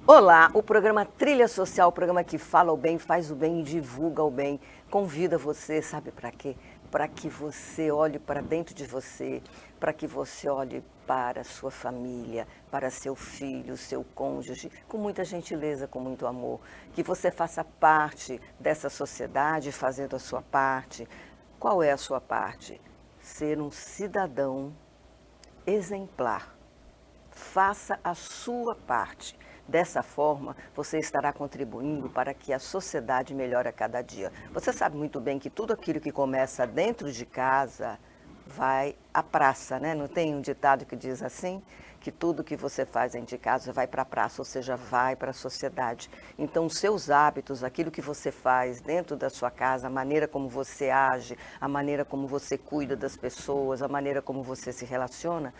Olá, o programa Trilha Social, o programa que fala o bem, faz o bem e divulga o bem, convida você, sabe para quê? Para que você olhe para dentro de você, para que você olhe para sua família, para seu filho, seu cônjuge, com muita gentileza, com muito amor, que você faça parte dessa sociedade fazendo a sua parte. Qual é a sua parte? Ser um cidadão exemplar. Faça a sua parte. Dessa forma, você estará contribuindo para que a sociedade melhore a cada dia. Você sabe muito bem que tudo aquilo que começa dentro de casa vai à praça, né? Não tem um ditado que diz assim? Que tudo que você faz dentro de casa vai para a praça, ou seja, vai para a sociedade. Então, os seus hábitos, aquilo que você faz dentro da sua casa, a maneira como você age, a maneira como você cuida das pessoas, a maneira como você se relaciona,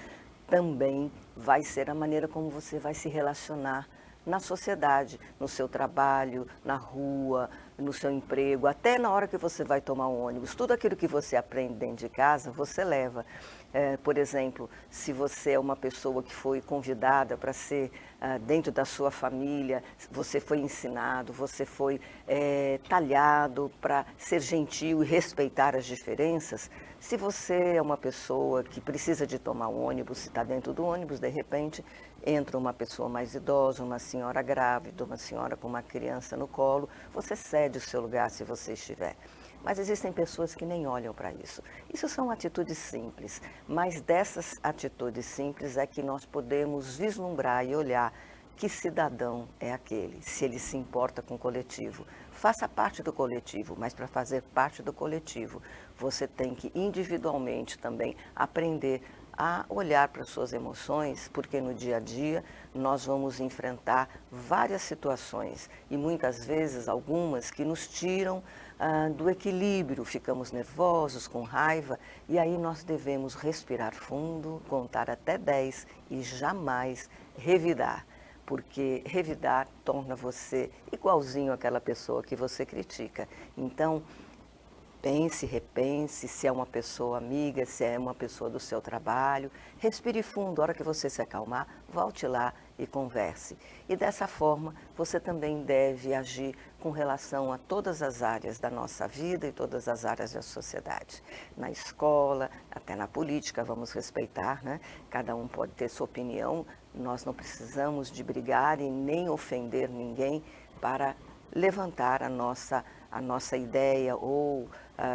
também vai ser a maneira como você vai se relacionar na sociedade, no seu trabalho, na rua, no seu emprego, até na hora que você vai tomar um ônibus. Tudo aquilo que você aprende dentro de casa, você leva. Por exemplo, se você é uma pessoa que foi convidada para ser dentro da sua família, você foi ensinado, você foi talhado para ser gentil e respeitar as diferenças. Se você é uma pessoa que precisa de tomar um ônibus, se está dentro do ônibus, de repente, entra uma pessoa mais idosa, uma senhora grávida, uma senhora com uma criança no colo, você cede o seu lugar se você estiver. Mas existem pessoas que nem olham para isso. Isso são atitudes simples, mas dessas atitudes simples é que nós podemos vislumbrar e olhar que cidadão é aquele, se ele se importa com o coletivo. Faça parte do coletivo, mas para fazer parte do coletivo, você tem que individualmente também aprender a olhar para suas emoções, porque no dia a dia nós vamos enfrentar várias situações e muitas vezes algumas que nos tiram do equilíbrio, ficamos nervosos, com raiva, e aí nós devemos respirar fundo, contar até 10 e jamais revidar, porque revidar torna você igualzinho àquela pessoa que você critica. Então, pense, repense, se é uma pessoa amiga, se é uma pessoa do seu trabalho. Respire fundo, a hora que você se acalmar, volte lá e converse. E dessa forma, você também deve agir com relação a todas as áreas da nossa vida e todas as áreas da sociedade. Na escola, até na política, vamos respeitar, né? Cada um pode ter sua opinião, nós não precisamos de brigar e nem ofender ninguém para levantar a nossa ideia ou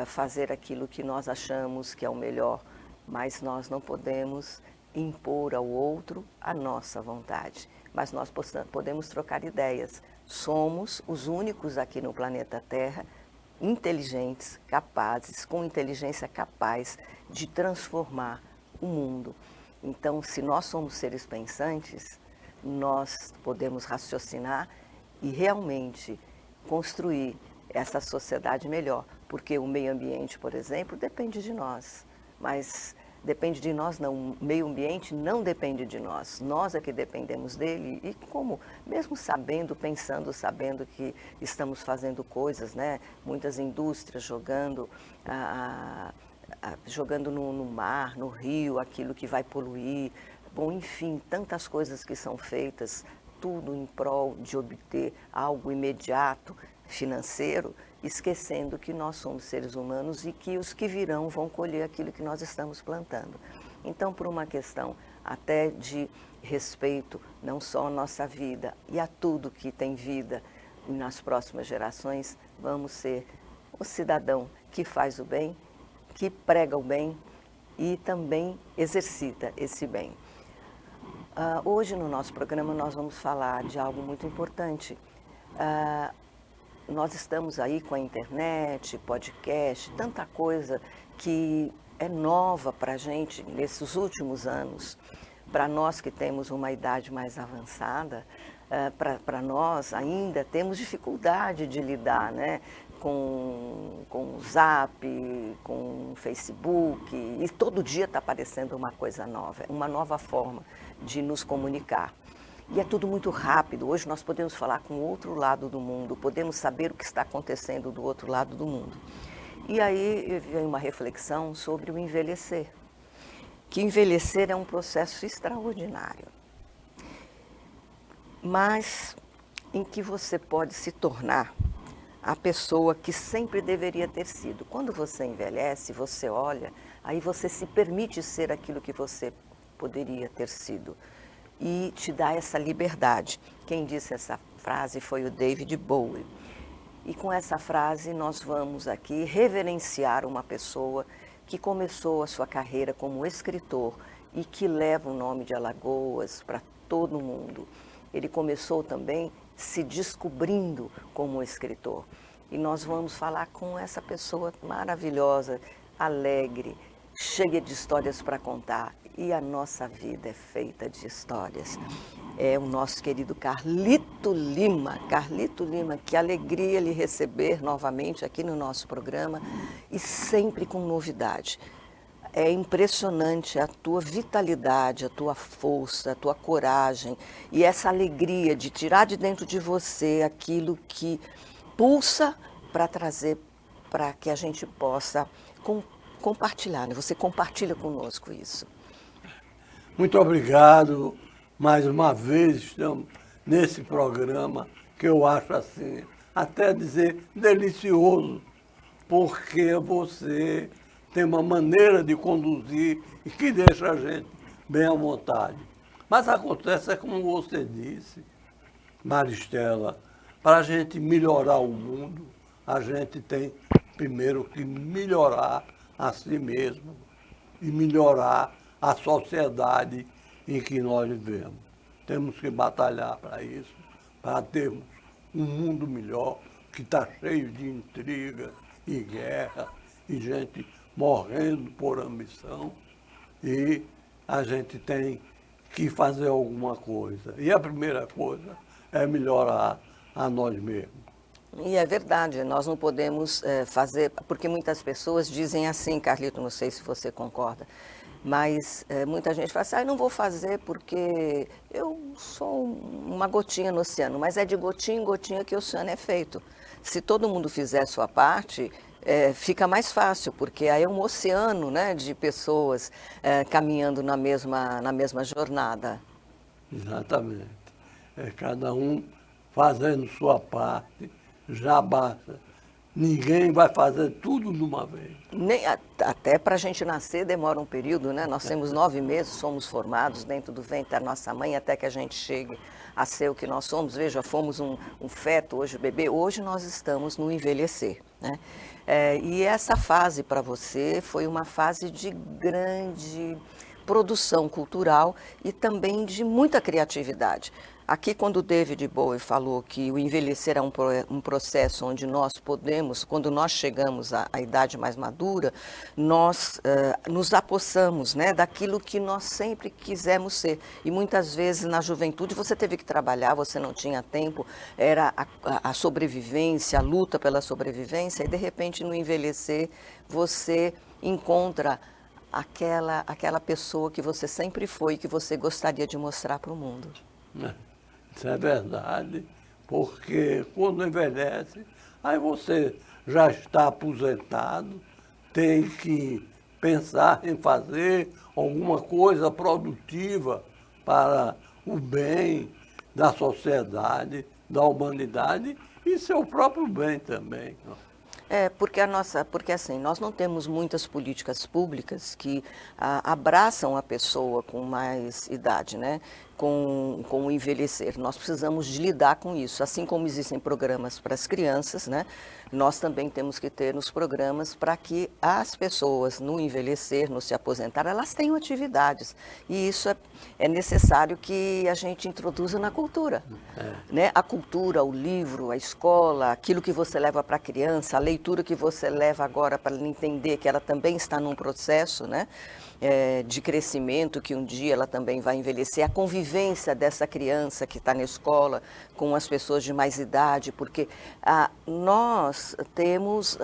fazer aquilo que nós achamos que é o melhor, mas nós não podemos impor ao outro a nossa vontade, mas nós podemos trocar ideias. Somos os únicos aqui no planeta Terra inteligentes, capazes, com inteligência capaz de transformar o mundo. Então, se nós somos seres pensantes, nós podemos raciocinar e realmente construir essa sociedade melhor, porque o meio ambiente, por exemplo, depende de nós, mas depende de nós não, o meio ambiente não depende de nós é que dependemos dele e como, mesmo sabendo, pensando, sabendo que estamos fazendo coisas, né, muitas indústrias jogando no mar, no rio, aquilo que vai poluir, bom, enfim, tantas coisas que são feitas, tudo em prol de obter algo imediato, financeiro, esquecendo que nós somos seres humanos e que os que virão vão colher aquilo que nós estamos plantando. Então, por uma questão até de respeito, não só à nossa vida e a tudo que tem vida, e nas próximas gerações, vamos ser o cidadão que faz o bem, que prega o bem e também exercita esse bem. Hoje no nosso programa nós vamos falar de algo muito importante. Nós estamos aí com a internet, podcast, tanta coisa que é nova para a gente nesses últimos anos. Para nós que temos uma idade mais avançada, para nós ainda temos dificuldade de lidar, né? Com o Zap, com o Facebook, e todo dia está aparecendo uma coisa nova, uma nova forma de nos comunicar. E é tudo muito rápido. Hoje nós podemos falar com o outro lado do mundo, podemos saber o que está acontecendo do outro lado do mundo. E aí vem uma reflexão sobre o envelhecer. Que envelhecer é um processo extraordinário, mas em que você pode se tornar a pessoa que sempre deveria ter sido. Quando você envelhece, você olha, aí você se permite ser aquilo que você poderia ter sido. E te dá essa liberdade. Quem disse essa frase foi o David Bowie. E com essa frase nós vamos aqui reverenciar uma pessoa que começou a sua carreira como escritor e que leva o nome de Alagoas para todo mundo. Ele começou também se descobrindo como escritor. E nós vamos falar com essa pessoa maravilhosa, alegre, cheia de histórias para contar. E a nossa vida é feita de histórias. É o nosso querido Carlito Lima. Carlito Lima, que alegria lhe receber novamente aqui no nosso programa e sempre com novidade. É impressionante a tua vitalidade, a tua força, a tua coragem e essa alegria de tirar de dentro de você aquilo que pulsa para trazer para que a gente possa compartilhar, né? Você compartilha conosco isso. Muito obrigado. Mais uma vez estamos nesse programa que eu acho assim, até dizer delicioso, porque você tem uma maneira de conduzir e que deixa a gente bem à vontade. Mas acontece, é como você disse, Maristela, para a gente melhorar o mundo, a gente tem primeiro que melhorar a si mesmo e melhorar a sociedade em que nós vivemos. Temos que batalhar para isso, para termos um mundo melhor, que está cheio de intriga e guerra, e gente morrendo por ambição, e a gente tem que fazer alguma coisa. E a primeira coisa é melhorar a nós mesmos. E é verdade, nós não podemos fazer, porque muitas pessoas dizem assim, Carlito, não sei se você concorda, mas muita gente fala assim, eu não vou fazer porque eu sou uma gotinha no oceano, mas é de gotinha em gotinha que o oceano é feito. Se todo mundo fizer a sua parte, fica mais fácil, porque aí é um oceano, né, de pessoas caminhando na mesma jornada. Exatamente. É cada um fazendo sua parte, já basta. Ninguém vai fazer tudo de uma vez. Até para a gente nascer demora um período, né? Nós temos 9 meses, somos formados dentro do ventre da nossa mãe até que a gente chegue a ser o que nós somos. Veja, fomos um feto, hoje bebê, hoje nós estamos no envelhecer, né? E essa fase para você foi uma fase de grande produção cultural e também de muita criatividade. Aqui, quando o David Bowie falou que o envelhecer é um processo onde nós podemos, quando nós chegamos à idade mais madura, nós nos apossamos, né, daquilo que nós sempre quisemos ser. E muitas vezes na juventude você teve que trabalhar, você não tinha tempo, era a sobrevivência, a luta pela sobrevivência, e de repente no envelhecer você encontra aquela pessoa que você sempre foi e que você gostaria de mostrar para o mundo. Isso é verdade, porque quando envelhece, aí você já está aposentado, tem que pensar em fazer alguma coisa produtiva para o bem da sociedade, da humanidade e seu próprio bem também. Porque assim, nós não temos muitas políticas públicas que abraçam a pessoa com mais idade, né? Com o envelhecer. Nós precisamos de lidar com isso. Assim como existem programas para as crianças, né? Nós também temos que ter nos programas para que as pessoas, no envelhecer, no se aposentar, elas tenham atividades. E isso é necessário que a gente introduza na cultura. Né? A cultura, o livro, a escola, aquilo que você leva para a criança, a leitura que você leva agora para ela entender que ela também está num processo, né? De crescimento, que um dia ela também vai envelhecer, a convivência dessa criança que está na escola com as pessoas de mais idade, porque nós temos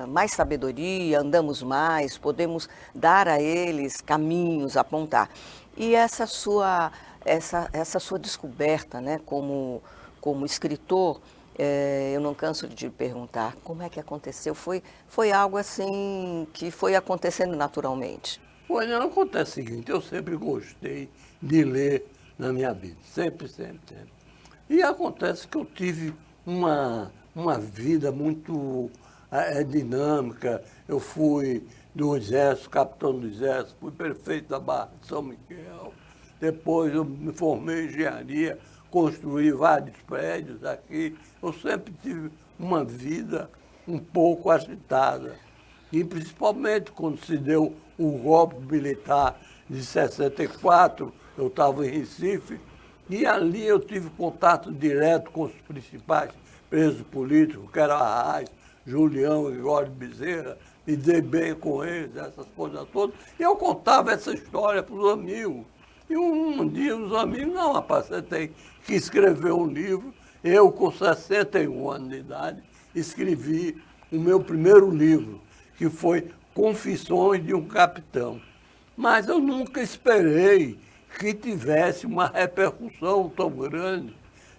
mais sabedoria, andamos mais, podemos dar a eles caminhos, apontar. E essa sua essa sua descoberta, né, como escritor, eu não canso de perguntar como é que aconteceu. Foi algo assim que foi acontecendo naturalmente? Pois não, acontece o seguinte, eu sempre gostei de ler na minha vida, sempre, sempre, sempre. E acontece que eu tive uma vida muito dinâmica. Eu fui do Exército, capitão do Exército, fui prefeito da Barra de São Miguel. Depois eu me formei em engenharia, construí vários prédios aqui. Eu sempre tive uma vida um pouco agitada. E principalmente quando se deu o golpe militar de 64, eu estava em Recife, e ali eu tive contato direto com os principais presos políticos, que eram Arraes, Julião e Gregório Bezerra, me dei bem com eles, essas coisas todas, e eu contava essa história para os amigos. E um dia os amigos, não, rapaz, você tem que escrever um livro. Eu, com 61 anos de idade, escrevi o meu primeiro livro, que foi Confissões de um Capitão. Mas eu nunca esperei que tivesse uma repercussão tão grande.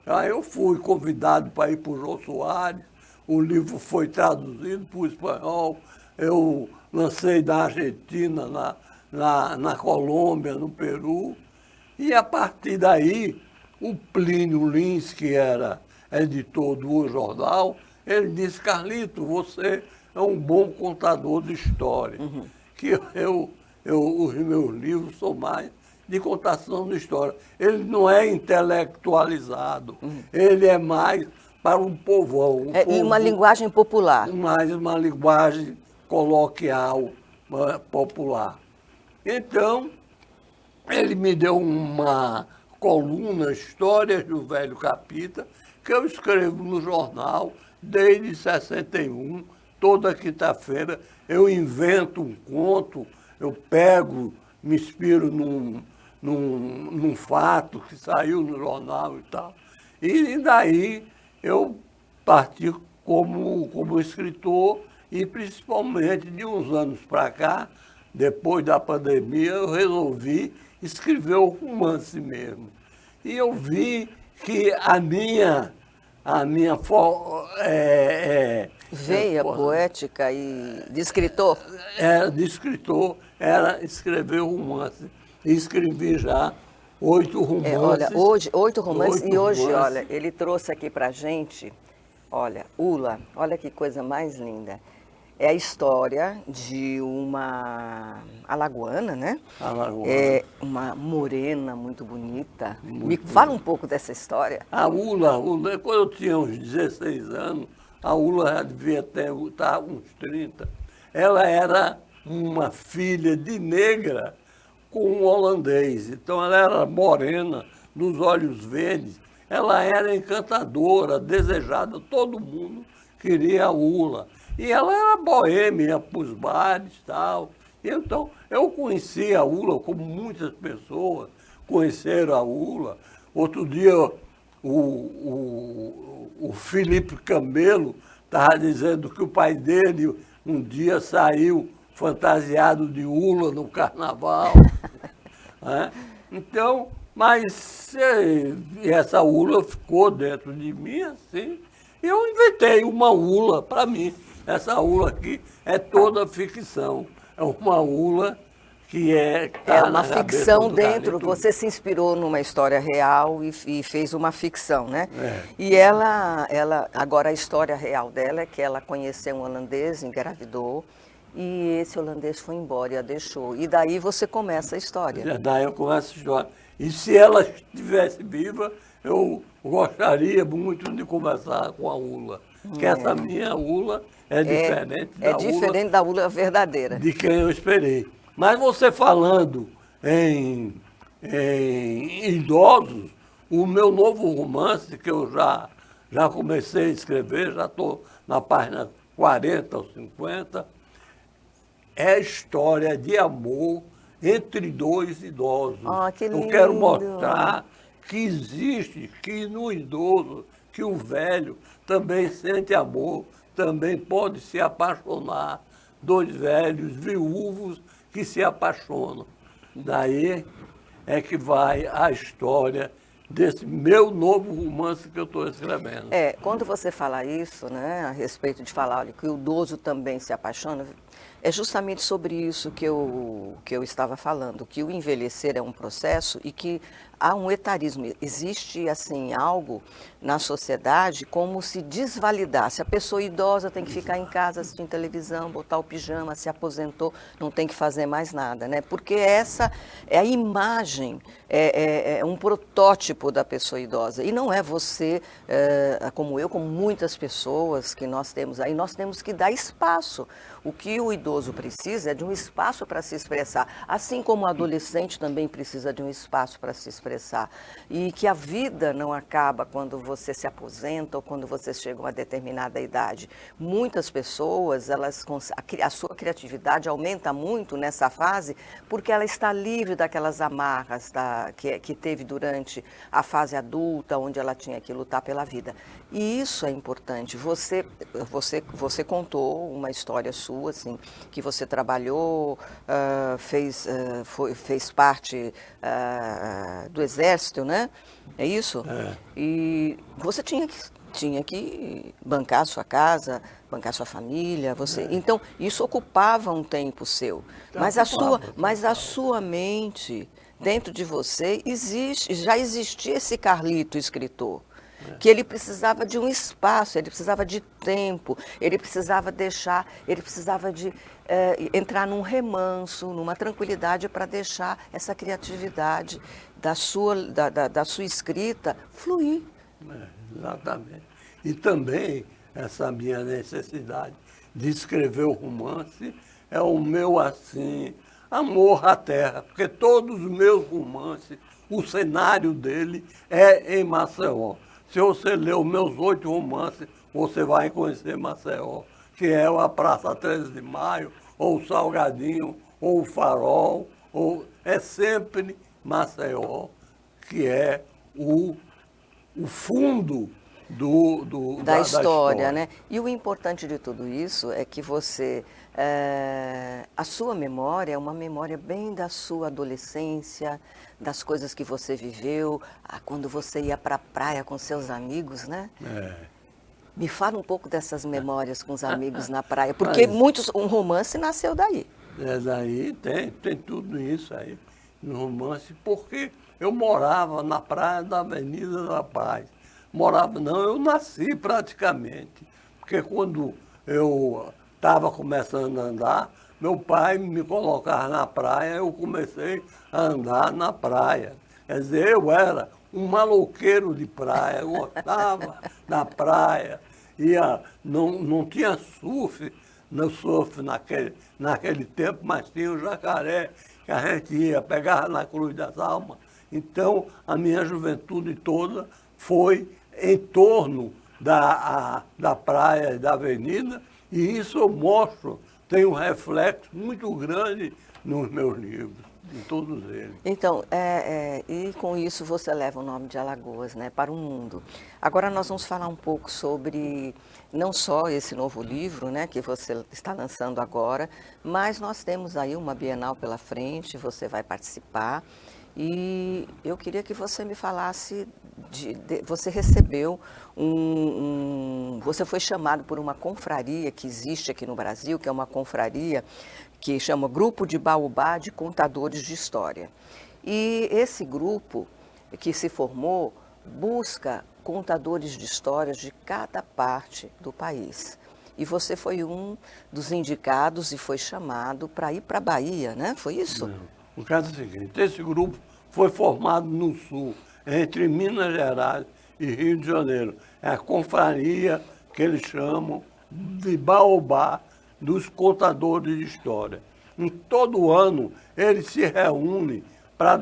Aí eu fui convidado para ir para o Jô Soares, o livro foi traduzido para o espanhol, eu lancei na Argentina, na Colômbia, no Peru, e a partir daí, o Plínio Lins, que era editor do jornal, ele disse, Carlito, você é um bom contador de história, que os meus livros são mais de contação de história. Ele não é intelectualizado, ele é mais para um povão. E uma linguagem popular. Mais uma linguagem coloquial, popular. Então, ele me deu uma coluna, Histórias do Velho Capita, que eu escrevo no jornal desde 61, toda quinta-feira eu invento um conto, eu pego, me inspiro num fato que saiu no jornal e tal. E daí eu parti como escritor e principalmente de uns anos para cá, depois da pandemia, eu resolvi escrever o romance mesmo. E eu vi que a minha veia poética e de escritor? Era escrever romance. E escrevi já 8 romances. Olha, hoje, 8 romances. E hoje, olha, ele trouxe aqui pra gente, olha, Ula, olha que coisa mais linda. É a história de uma alagoana, né? Alagoana. É uma morena muito bonita. Me fala um pouco dessa história. A Ula, quando eu tinha uns 16 anos, a Ula já devia estar uns 30. Ela era uma filha de negra com um holandês. Então ela era morena, dos olhos verdes. Ela era encantadora, desejada, todo mundo queria a Ula. E ela era boêmia para os bares e tal. Então, eu conheci a Ula, como muitas pessoas conheceram a Ula. Outro dia, o Felipe Camelo estava dizendo que o pai dele um dia saiu fantasiado de Ula no carnaval. Né? Então, mas essa Ula ficou dentro de mim assim. Eu inventei uma Ula para mim. Essa Ula aqui é toda ficção. É uma Ula que é uma ficção dentro. Você se inspirou numa história real e fez uma ficção, né? É. E ela, agora a história real dela é que ela conheceu um holandês, engravidou, e esse holandês foi embora e a deixou. E daí você começa a história. Daí eu começo a história. E se ela estivesse viva, eu gostaria muito de conversar com a Ula. Que essa minha Ula é diferente da Ula verdadeira. De quem eu esperei. Mas você falando em idosos, o meu novo romance, que eu já comecei a escrever, já estou na página 40 ou 50, é a história de amor entre dois idosos. Que lindo. Eu quero mostrar que existe, que no idoso, que o velho também sente amor, também pode se apaixonar. Dois velhos viúvos que se apaixonam. Daí é que vai a história desse meu novo romance que eu estou escrevendo. Quando você fala isso, né, a respeito de falar, olha, que o idoso também se apaixona, é justamente sobre isso que eu estava falando, que o envelhecer é um processo e que há um etarismo. Existe, assim, algo na sociedade como se desvalidasse. A pessoa idosa tem que ficar em casa assistindo televisão, botar o pijama, se aposentou, não tem que fazer mais nada, né? Porque essa é a imagem, é um protótipo da pessoa idosa. E não é você, como eu, como muitas pessoas que nós temos aí, nós temos que dar espaço. O que o idoso precisa é de um espaço para se expressar, assim como o adolescente também precisa de um espaço para se expressar. E que a vida não acaba quando você se aposenta ou quando você chega a uma determinada idade. Muitas pessoas, a sua criatividade aumenta muito nessa fase porque ela está livre daquelas amarras que teve durante a fase adulta, onde ela tinha que lutar pela vida. E isso é importante. Você contou uma história sua, assim, que você trabalhou, fez parte do Exército, né? É isso? É. E você tinha que bancar a sua casa, bancar a sua família, Então, isso ocupava um tempo seu. Mas a sua mente, dentro de você, já existia esse Carlito escritor. Que ele precisava de um espaço, ele precisava de tempo, ele precisava de entrar num remanso, numa tranquilidade para deixar essa criatividade da sua escrita fluir. Exatamente. E também essa minha necessidade de escrever o romance é o meu, assim, amor à terra, porque todos os meus romances, o cenário dele é em Maceió. Se você ler os meus 8 romances, você vai conhecer Maceió, que é a Praça 13 de Maio, ou o Salgadinho, ou o Farol, é sempre Maceió, que é o fundo da história, né? E o importante de tudo isso é que a sua memória é uma memória bem da sua adolescência, das coisas que você viveu, quando você ia para a praia com seus amigos, né? Me fala um pouco dessas memórias com os amigos na praia, porque um romance nasceu daí. Daí tem tudo isso aí no romance, porque eu morava na praia da Avenida da Paz. Eu nasci praticamente, porque quando eu estava começando a andar, meu pai me colocava na praia, eu comecei a andar na praia. Quer dizer, eu era um maloqueiro de praia, eu gostava da praia, não tinha surf naquele tempo, mas tinha o jacaré, que a gente ia, pegava na Cruz das Almas. Então, a minha juventude toda foi em torno da praia e da avenida, e isso eu mostro, tem um reflexo muito grande nos meus livros, em todos eles. Então, e com isso você leva o nome de Alagoas, né, para o mundo. Agora nós vamos falar um pouco sobre não só esse novo livro, né, que você está lançando agora, mas nós temos aí uma Bienal pela frente, você vai participar. E eu queria que você me falasse, você recebeu você foi chamado por uma confraria que existe aqui no Brasil, que é uma confraria que chama Grupo de Baobá de Contadores de História. E esse grupo que se formou busca contadores de histórias de cada parte do país. E você foi um dos indicados e foi chamado para ir para a Bahia, né? Foi isso? Não. O caso é o seguinte, esse grupo foi formado no Sul, entre Minas Gerais e Rio de Janeiro. É a confraria que eles chamam de Baobá dos Contadores de História. Em todo ano, eles se reúnem para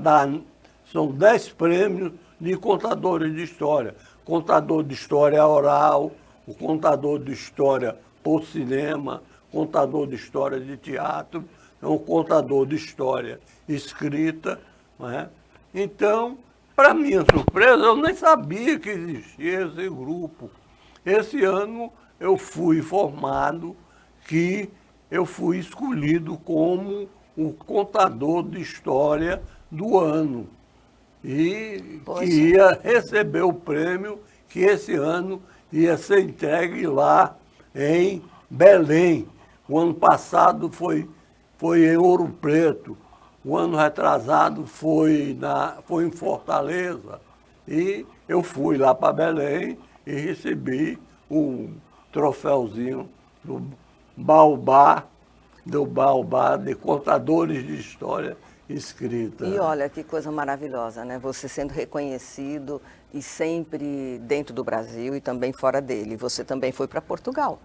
são 10 prêmios de contadores de história. Contador de história oral, o contador de história por cinema, contador de história de teatro, um contador de história escrita, não é? Então, para minha surpresa, eu nem sabia que existia esse grupo. Esse ano eu fui informado que eu fui escolhido como o contador de história do ano. E Poxa. que ia receber o prêmio que esse ano ia ser entregue lá em Belém. O ano passado foi em Ouro Preto. O ano retrasado foi em Fortaleza. E eu fui lá para Belém e recebi um troféuzinho do Baobá de Contadores de História Escrita. E olha que coisa maravilhosa, né? Você sendo reconhecido e sempre dentro do Brasil e também fora dele. Você também foi para Portugal.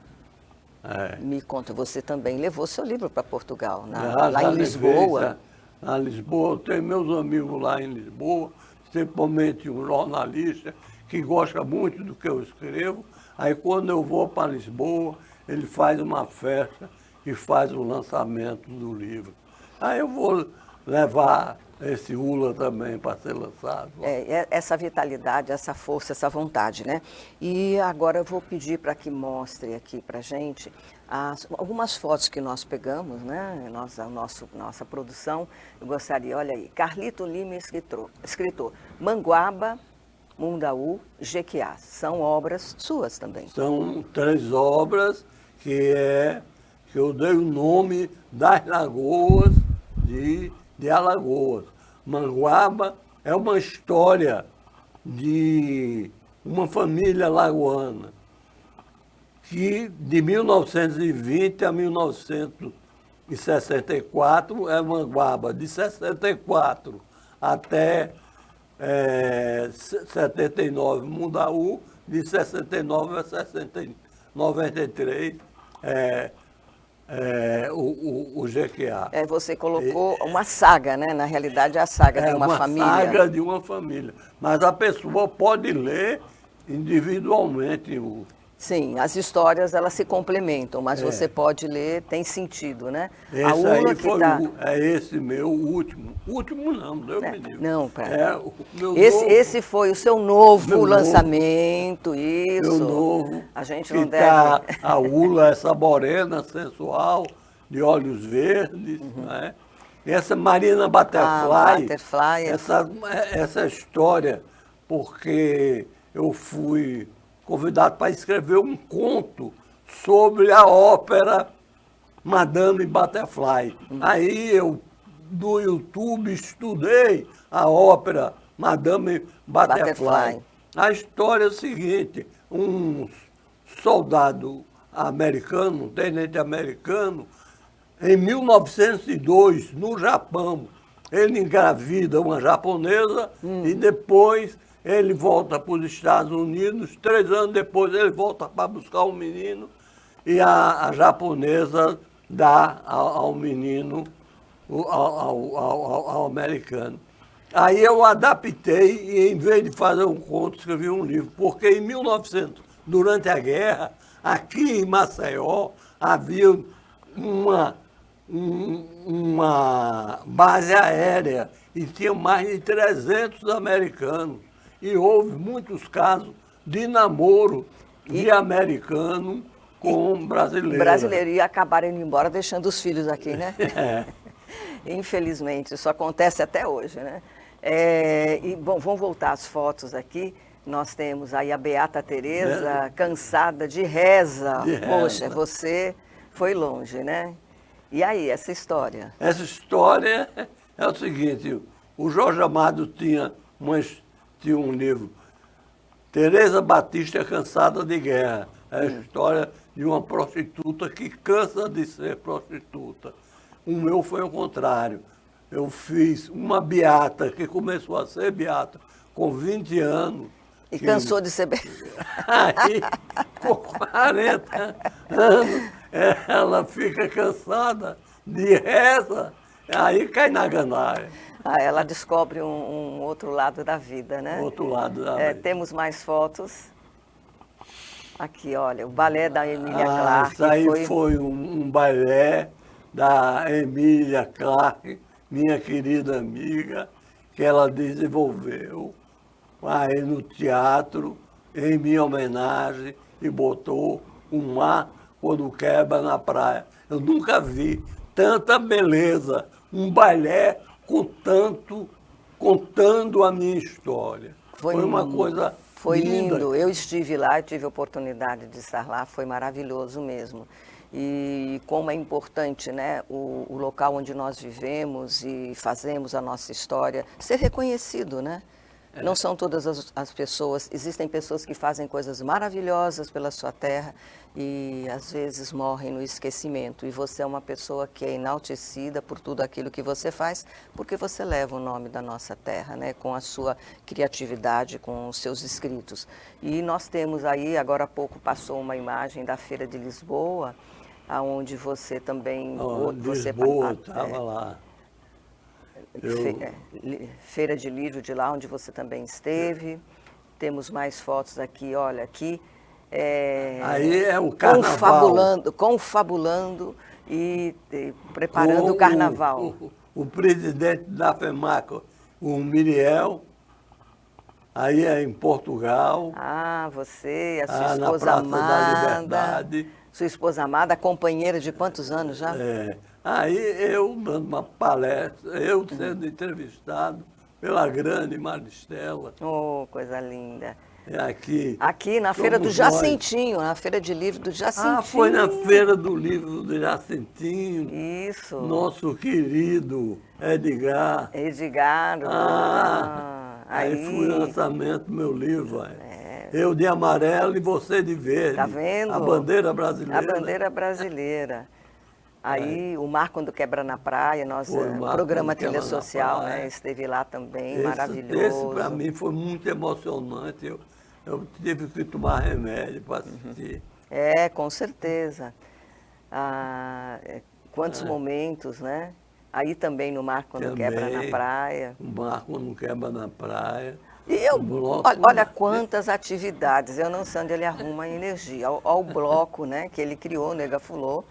É. Me conta, você também levou seu livro para Portugal, Já lá em levei, Lisboa. Na Lisboa, eu tenho meus amigos lá em Lisboa, principalmente um jornalista que gosta muito do que eu escrevo. Aí quando eu vou para Lisboa, ele faz uma festa e faz o lançamento do livro. Aí eu vou levar esse Ula também para ser lançado. Essa vitalidade, essa força, essa vontade, né? E agora eu vou pedir para que mostre aqui para a gente algumas fotos que nós pegamos, né? Nossa produção. Eu gostaria, olha aí, Carlito Lima, escritor. Manguaba, Mundaú, Jequiá. São obras suas também. São 3 obras que eu dei o nome das lagoas de Alagoas. Manguaba é uma história de uma família lagoana que de 1920 a 1964 é Manguaba, de 64 até 79 Mundaú, de 69 a 93 o Jequiá. Você colocou uma saga, né? Na realidade, é a saga de uma família. É uma saga de uma família. Mas a pessoa pode ler individualmente. Sim, as histórias, elas se complementam, mas você pode ler, tem sentido, né? Esse aí foi esse meu último. Último não, Deus me livre. Não, esse foi o seu novo lançamento, isso. Meu novo. A gente não deve... A Ula, essa morena sensual, de olhos verdes, né? Essa Marina Butterfly, essa história, porque eu fui convidado para escrever um conto sobre a ópera Madame Butterfly. Aí eu, do YouTube, estudei a ópera Madame Butterfly. A história é a seguinte: um soldado americano, um tenente americano, em 1902, no Japão, ele engravida uma japonesa e depois ele volta para os Estados Unidos. 3 anos depois ele volta para buscar um menino e a japonesa dá ao menino, ao americano. Aí eu adaptei e, em vez de fazer um conto, escrevi um livro. Porque em 1900, durante a guerra, aqui em Maceió, havia uma base aérea e tinha mais de 300 americanos. E houve muitos casos de namoro de americano com brasileiro. Brasileiro, e acabaram indo embora deixando os filhos aqui, né? Infelizmente, isso acontece até hoje, né? Bom, vamos voltar às fotos aqui. Nós temos aí a Beata Teresa, cansada de reza. Poxa, você foi longe, né? E aí, essa história? Essa história é o seguinte: o Jorge Amado tinha um livro, Teresa Batista Cansada de Guerra. É a história de uma prostituta que cansa de ser prostituta. O meu foi o contrário. Eu fiz uma beata que começou a ser beata com 20 anos. E cansou de ser beata. Aí, com 40 anos, ela fica cansada de reza, aí cai na gandaia. Ela descobre um outro lado da vida, né? Outro lado da vida. Temos mais fotos. Aqui, olha, o balé da Emília Clarke. Isso aí foi um balé da Emília Clarke, minha querida amiga, que ela desenvolveu aí no teatro, em minha homenagem, e botou o mar quando quebra na praia. Eu nunca vi tanta beleza, um balé com tanto contando a minha história. Foi uma coisa Foi linda. lindo. Eu estive lá, eu tive a oportunidade de estar lá, foi maravilhoso mesmo. E como é importante, né, o local onde nós vivemos e fazemos a nossa história ser reconhecido, né? Não são todas as pessoas, existem pessoas que fazem coisas maravilhosas pela sua terra e às vezes morrem no esquecimento. E você é uma pessoa que é enaltecida por tudo aquilo que você faz, porque você leva o nome da nossa terra, né? Com a sua criatividade, com os seus escritos. E nós temos aí, agora há pouco passou uma imagem da Feira de Lisboa, aonde você também... Lisboa, estava lá. Feira de Livro de lá, onde você também esteve. Temos mais fotos aqui, olha, aqui. Aí é o carnaval. Confabulando e preparando o carnaval. O presidente da FEMAC, o Miriel, aí é em Portugal. Ah, você, a sua na esposa Praça amada. da Liberdade. Sua esposa amada, companheira de quantos anos já? Aí eu dando uma palestra, eu sendo entrevistado pela grande Maristela. Oh, coisa linda. Aqui na Feira do Jacintinho, na Feira de Livro do Jacintinho. Ah, foi na Feira do Livro do Jacintinho. Isso. Nosso querido Edgar. Edgar. Aí foi o lançamento do meu livro. Eu de amarelo e você de verde. Tá vendo? A bandeira brasileira. A bandeira brasileira. Aí o Mar Quando Quebra na Praia, nosso programa Trilha Social, né? Esteve lá também, maravilhoso. Esse para mim foi muito emocionante. Eu tive que tomar remédio para assistir. Com certeza. Quantos momentos, né? Aí também no Mar Quando Quebra na Praia. O Mar Quando Quebra na Praia. E olha quantas atividades, eu não sei onde ele arruma a energia. Olha o bloco, né, que ele criou, Nega Fulô,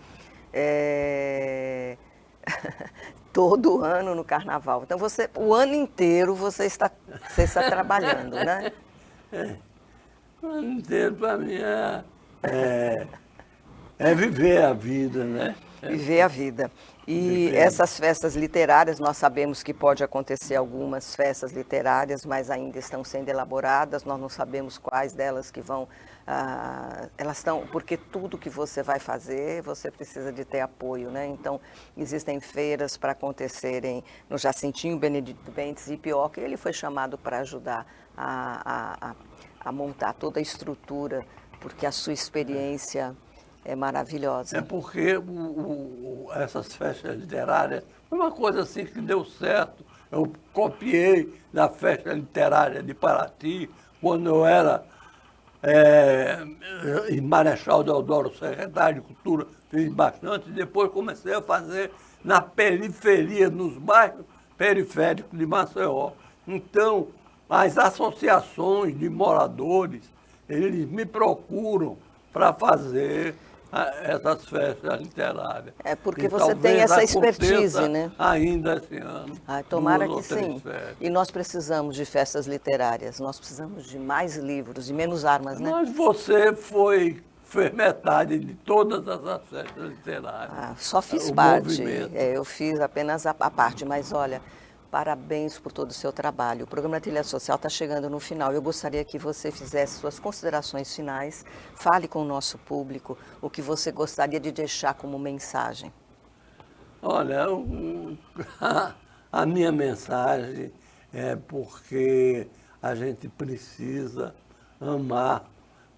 todo ano no carnaval. Então, o ano inteiro você está trabalhando, né? O ano inteiro para mim é viver a vida, né? Viver a vida. E essas festas literárias, nós sabemos que pode acontecer algumas festas literárias, mas ainda estão sendo elaboradas, nós não sabemos quais delas que vão... elas estão... Porque tudo que você vai fazer, você precisa de ter apoio, né? Então, existem feiras para acontecerem no Jacintinho, Benedito Bentes e Pioca, e ele foi chamado para ajudar a montar toda a estrutura, porque a sua experiência... é maravilhosa. É porque essas festas literárias foi uma coisa assim que deu certo. Eu copiei da festa literária de Paraty, quando eu era em Marechal Deodoro, secretário de Cultura, fiz bastante. Depois comecei a fazer na periferia, nos bairros periféricos de Maceió. Então, as associações de moradores, eles me procuram para fazer essas festas literárias. É porque você tem essa expertise, né? Ainda esse ano. Tomara que sim. E nós precisamos de festas literárias, nós precisamos de mais livros e menos armas, né? Mas você fez metade de todas essas festas literárias. Só fiz parte. Eu fiz apenas a parte, mas olha... Parabéns por todo o seu trabalho. O programa Trilha Social está chegando no final. Eu gostaria que você fizesse suas considerações finais, fale com o nosso público o que você gostaria de deixar como mensagem. Olha, a minha mensagem é porque a gente precisa amar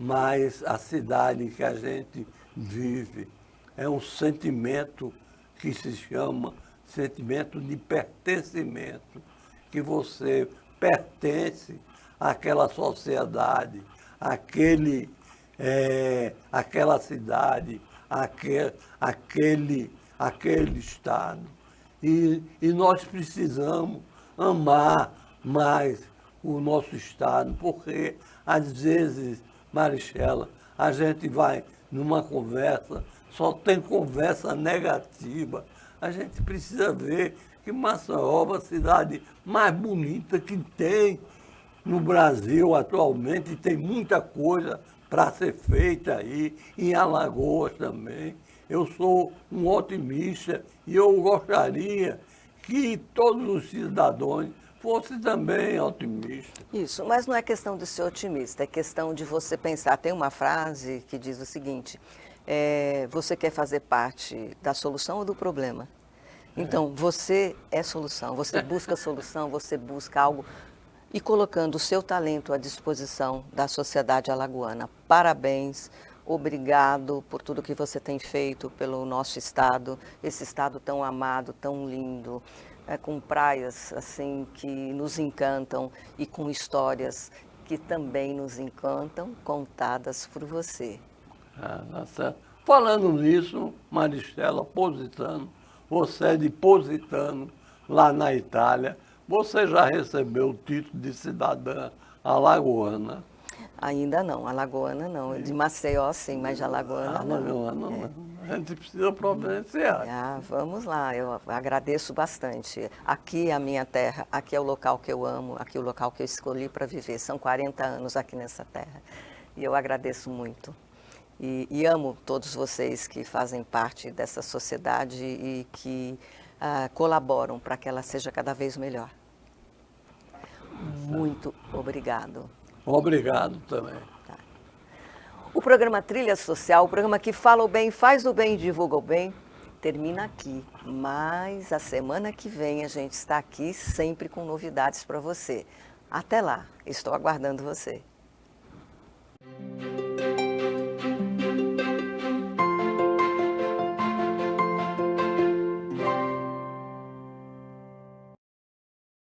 mais a cidade em que a gente vive. É um sentimento que se chama sentimento de pertencimento, que você pertence àquela sociedade, àquela cidade, àquele estado. E nós precisamos amar mais o nosso estado, porque às vezes, Maristela, a gente vai numa conversa, só tem conversa negativa. A gente precisa ver que Maceió é a cidade mais bonita que tem no Brasil atualmente, e tem muita coisa para ser feita aí, em Alagoas também. Eu sou um otimista e eu gostaria que todos os cidadãos fosse também otimista. Isso, mas não é questão de ser otimista, é questão de você pensar. Tem uma frase que diz o seguinte, você quer fazer parte da solução ou do problema? Então, você é solução, você busca solução, você busca algo e colocando o seu talento à disposição da sociedade alagoana. Parabéns, obrigado por tudo que você tem feito pelo nosso estado, esse estado tão amado, tão lindo, com praias assim que nos encantam e com histórias que também nos encantam, contadas por você. Tá certo. Falando nisso, Maristela Positano, você é de Positano, lá na Itália. Você já recebeu o título de cidadã alagoana? Ainda não, alagoana não. De Maceió sim, mas de Alagoana não. Alagoana não. A gente precisa providenciar. Vamos lá, eu agradeço bastante. Aqui é a minha terra, aqui é o local que eu amo, aqui é o local que eu escolhi para viver. São 40 anos aqui nessa terra e eu agradeço muito. E amo todos vocês que fazem parte dessa sociedade e que colaboram para que ela seja cada vez melhor. Muito obrigado. Obrigado também. Tá. O programa Trilha Social, o programa que fala o bem, faz o bem e divulga o bem, termina aqui. Mas a semana que vem a gente está aqui sempre com novidades para você. Até lá, estou aguardando você.